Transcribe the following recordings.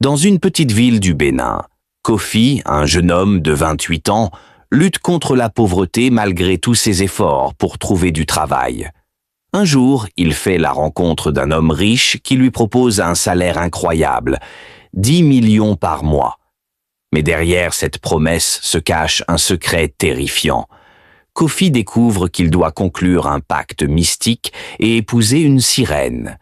Dans une petite ville du Bénin, Kofi, un jeune homme de 28 ans, lutte contre la pauvreté malgré tous ses efforts pour trouver du travail. Un jour, il fait la rencontre d'un homme riche qui lui propose un salaire incroyable, 10 millions par mois. Mais derrière cette promesse se cache un secret terrifiant. Kofi découvre qu'il doit conclure un pacte mystique et épouser une sirène.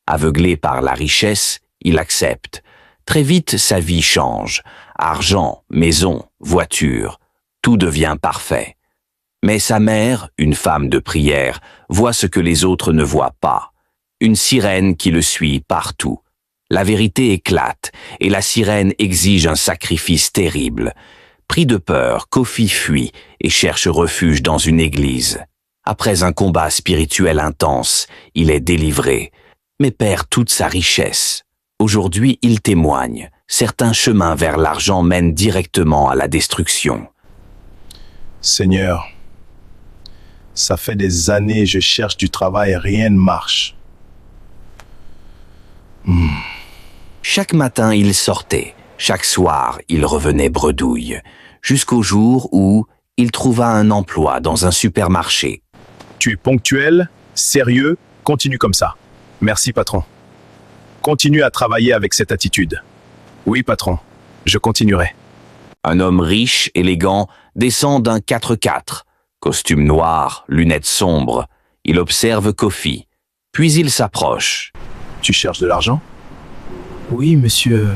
Aveuglé par la richesse, il accepte. Très vite, sa vie change. Argent, maison, voiture, tout devient parfait. Mais sa mère, une femme de prière, voit ce que les autres ne voient pas. Une sirène qui le suit partout. La vérité éclate et la sirène exige un sacrifice terrible. Pris de peur, Kofi fuit et cherche refuge dans une église. Après un combat spirituel intense, il est délivré, mais perd toute sa richesse. Aujourd'hui, il témoigne. Certains chemins vers l'argent mènent directement à la destruction. Seigneur, ça fait des années je cherche du travail et rien ne marche. Chaque matin, il sortait. Chaque soir, il revenait bredouille. Jusqu'au jour où il trouva un emploi dans un supermarché. Tu es ponctuel, sérieux, continue comme ça. Merci, patron. Continue à travailler avec cette attitude. Oui, patron, je continuerai. Un homme riche, élégant, descend d'un 4x4. Costume noir, lunettes sombres. Il observe Kofi. Puis il s'approche. Tu cherches de l'argent? Oui, monsieur.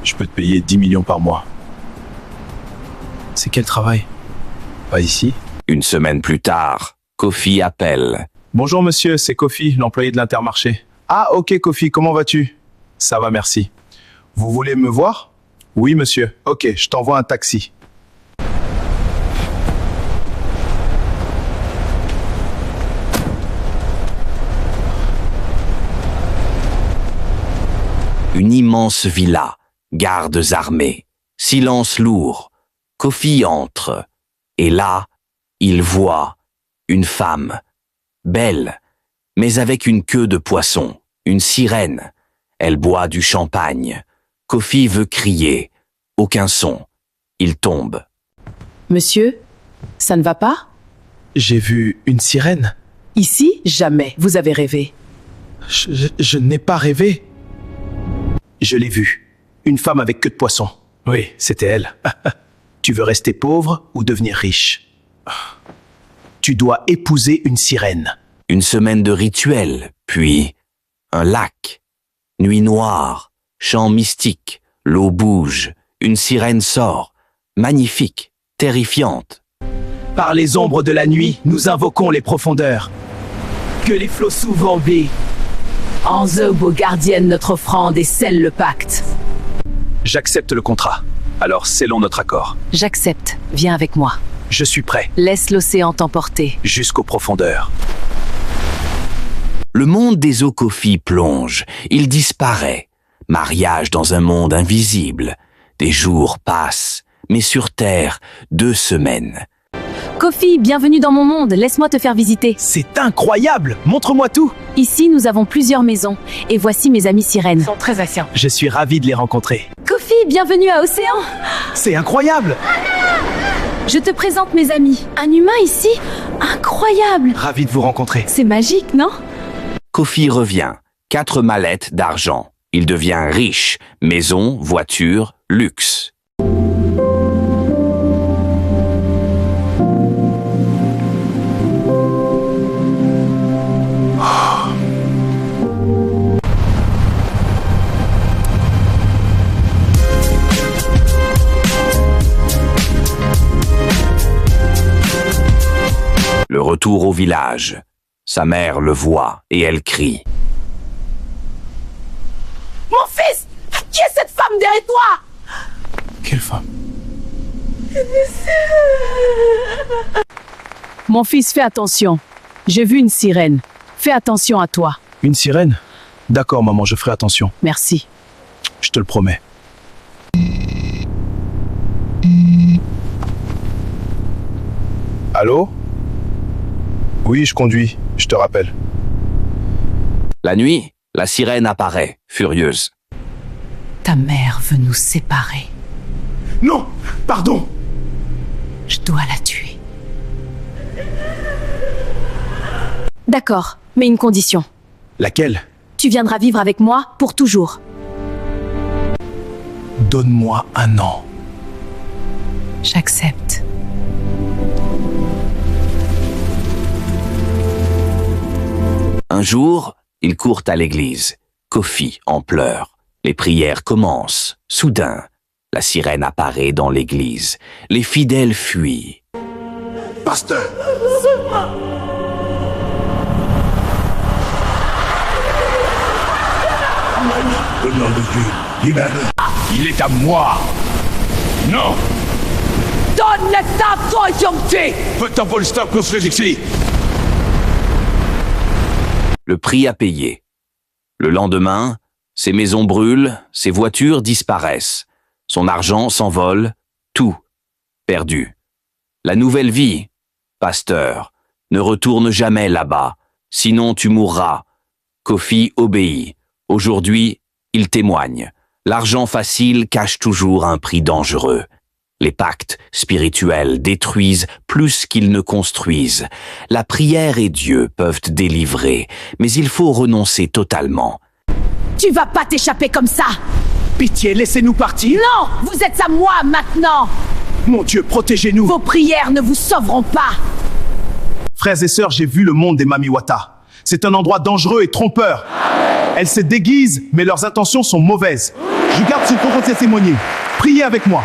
Je peux te payer 10 millions par mois. C'est quel travail? Pas ici. Une semaine plus tard, Kofi appelle. Bonjour monsieur, c'est Kofi, l'employé de l'Intermarché. Ah ok Kofi, comment vas-tu? Ça va, merci. Vous voulez me voir? Oui monsieur. Ok, je t'envoie un taxi. Une immense villa, gardes armés, silence lourd. Kofi entre. Et là, il voit une femme, belle, mais avec une queue de poisson, une sirène. Elle boit du champagne. Kofi veut crier. Aucun son. Il tombe. Monsieur, ça ne va pas? J'ai vu une sirène. Ici, jamais. Vous avez rêvé. Je n'ai pas rêvé. Je l'ai vue. Une femme avec queue de poisson. Oui, c'était elle. Tu veux rester pauvre ou devenir riche? Tu dois épouser une sirène. Une semaine de rituel, puis un lac. Nuit noire, chant mystique, l'eau bouge, une sirène sort. Magnifique, terrifiante. Par les ombres de la nuit, nous invoquons les profondeurs. Que les flots s'ouvrent en baie. Anzobo gardienne notre offrande et scelle le pacte. J'accepte le contrat. Alors scellons notre accord. J'accepte. Viens avec moi. Je suis prêt. Laisse l'océan t'emporter. Jusqu'aux profondeurs. Le monde des eaux Kofi plonge. Il disparaît. Mariage dans un monde invisible. Des jours passent. Mais sur Terre, 2 semaines. Kofi, bienvenue dans mon monde. Laisse-moi te faire visiter. C'est incroyable! Montre-moi tout! Ici, nous avons plusieurs maisons. Et voici mes amis sirènes. Ils sont très anciens. Je suis ravi de les rencontrer. Kofi, bienvenue à Océan. C'est incroyable! Je te présente mes amis. Un humain ici? Incroyable! Ravi de vous rencontrer. C'est magique, non? Kofi revient. 4 mallettes d'argent. Il devient riche. Maison, voiture, luxe. Le retour au village. Sa mère le voit et elle crie. Mon fils! Qui est cette femme derrière toi? Quelle femme? Mon fils, fais attention. J'ai vu une sirène. Fais attention à toi. Une sirène? D'accord maman, je ferai attention. Merci. Je te le promets. Allô? Oui, je conduis. Je te rappelle. La nuit, la sirène apparaît, furieuse. Ta mère veut nous séparer. Non, pardon. Je dois la tuer. D'accord, mais une condition. Laquelle? Tu viendras vivre avec moi pour toujours. Donne-moi un an. J'accepte. Un jour, ils courent à l'église. Kofi en pleurs. Les prières commencent. Soudain, la sirène apparaît dans l'église. Les fidèles fuient. Pasteur! Au nom de Dieu, libère-le. Il est à moi. Non. Donne le royauté! Faites un vol stop que je ici. Le prix à payer. Le lendemain, ses maisons brûlent, ses voitures disparaissent. Son argent s'envole, tout perdu. La nouvelle vie, pasteur, ne retourne jamais là-bas, sinon tu mourras. Kofi obéit. Aujourd'hui, il témoigne. L'argent facile cache toujours un prix dangereux. Les pactes spirituels détruisent plus qu'ils ne construisent. La prière et Dieu peuvent délivrer, mais il faut renoncer totalement. Tu vas pas t'échapper comme ça! Pitié, laissez-nous partir. Non! Vous êtes à moi maintenant! Mon Dieu, protégez-nous. Vos prières ne vous sauveront pas! Frères et sœurs, j'ai vu le monde des Mamiwata. C'est un endroit dangereux et trompeur. Elles se déguisent, mais leurs intentions sont mauvaises. Je garde ce qu'on témoigner. Priez avec moi.